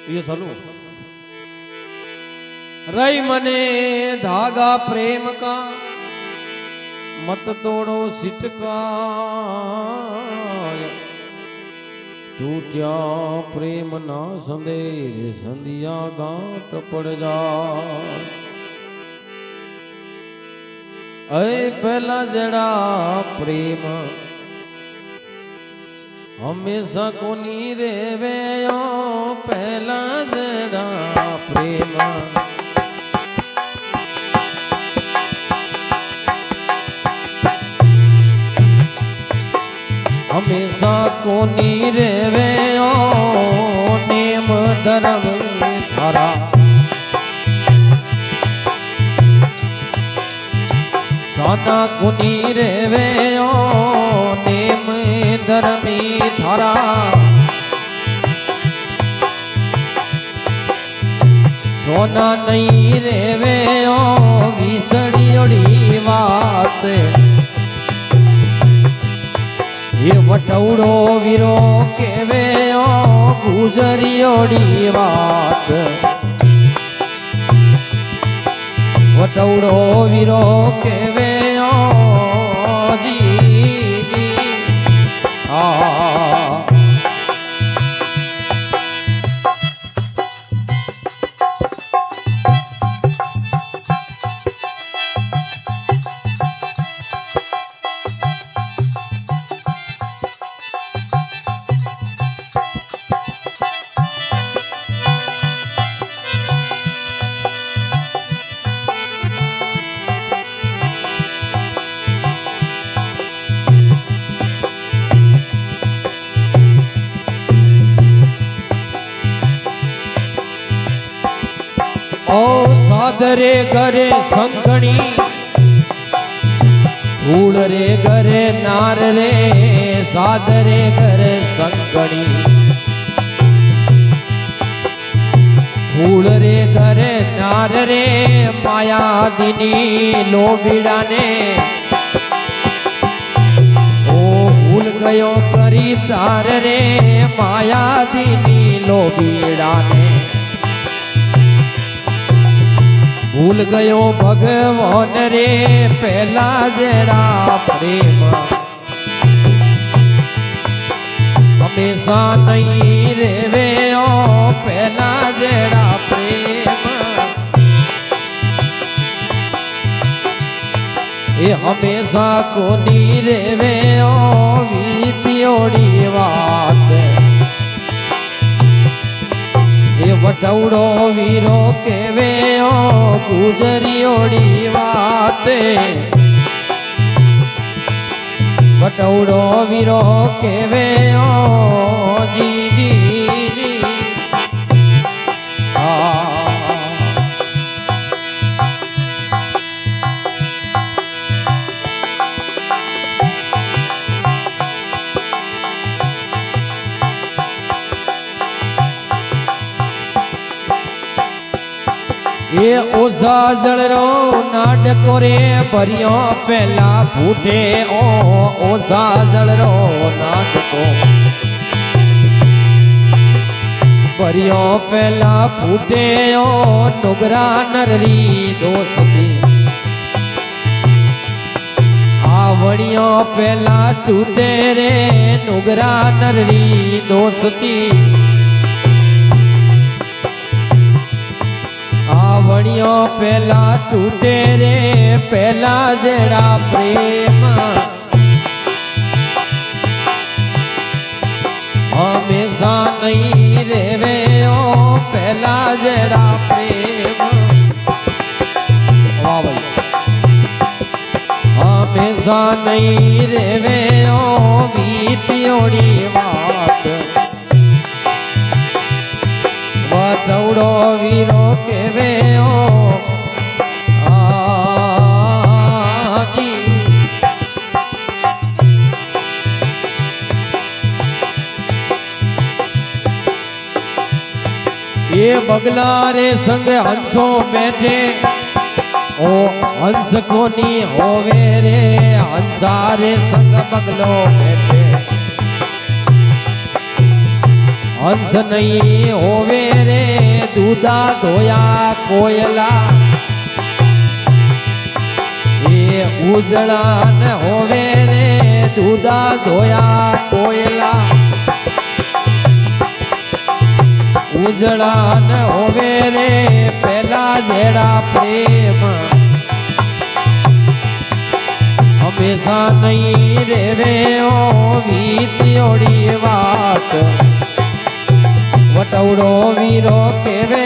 ये चालू रई मने धागा प्रेम का मत तोड़ो सिटका टूटिया प्रेम ना संदेर संधिया गांठ पड़ जा अय पहला जड़ा प्रेम हमेशा कोनी रेवे पहला जड़ा प्रेम हमेशा कोनी रेवे नेम धर्म थारा साना कोनी रेवे नेम धर्मी थारा सोना नहीं रेवे विचड़ी बात ये वटौड़ो वीरो केवे गुजरियोड़ी बात वटौड़ो वीरो केवे जी जी सादरे घरे संगणी धूल रे घरे नार रे सादरे घरे संगणी धूल रे घरे नार रे माया दिनी लोबीड़ा ने ओ भूल गयो करी तार रे माया दिनी लोबीड़ा ने भूल गयो भगवान रे पहला जड़ा प्रेम हमेशा नहीं रेवे पहला जड़ा प्रेम ये हमेशा को नहीं रेवे बीतियोड़ी बात ये वटौड़ो वीरो केवे गुजरियोड़ी बात वटौड़ो वीरो केवे जी जी जी ये ओझा जड़रो नाटको रे भरियो पहला फूटे ओझा जड़रो नाटको भरियो पहला फूटे नुगरा नररी दोस्ती आवड़ियों पहला टूटे रे नुगरा नररी दोस्ती आवड़ियों पहला टूटे रे पहला जड़ा प्रेम हमेशा नहीं रेवे पहला जड़ा प्रेम हमेशा नहीं रेवे बीतियोड़ी बात वटौड़ो वीरो केवे जी ये बगला रे संग हंसो बैठे ओ हंस कोनी होवे रे हंसा रे संग बगलो बैठे હંસ નહીં હોવે રે દૂધા ધોયા કોયલા એ ઉજળા ન હોવે રે દૂધા ધોયા કોયલા ઉજળા ન હોવે રે પેલા જેડા પ્રેમ હંમેશા નહીં રેવે ઓ વીતી ઓડી વાત વટવડો વીરો કેવે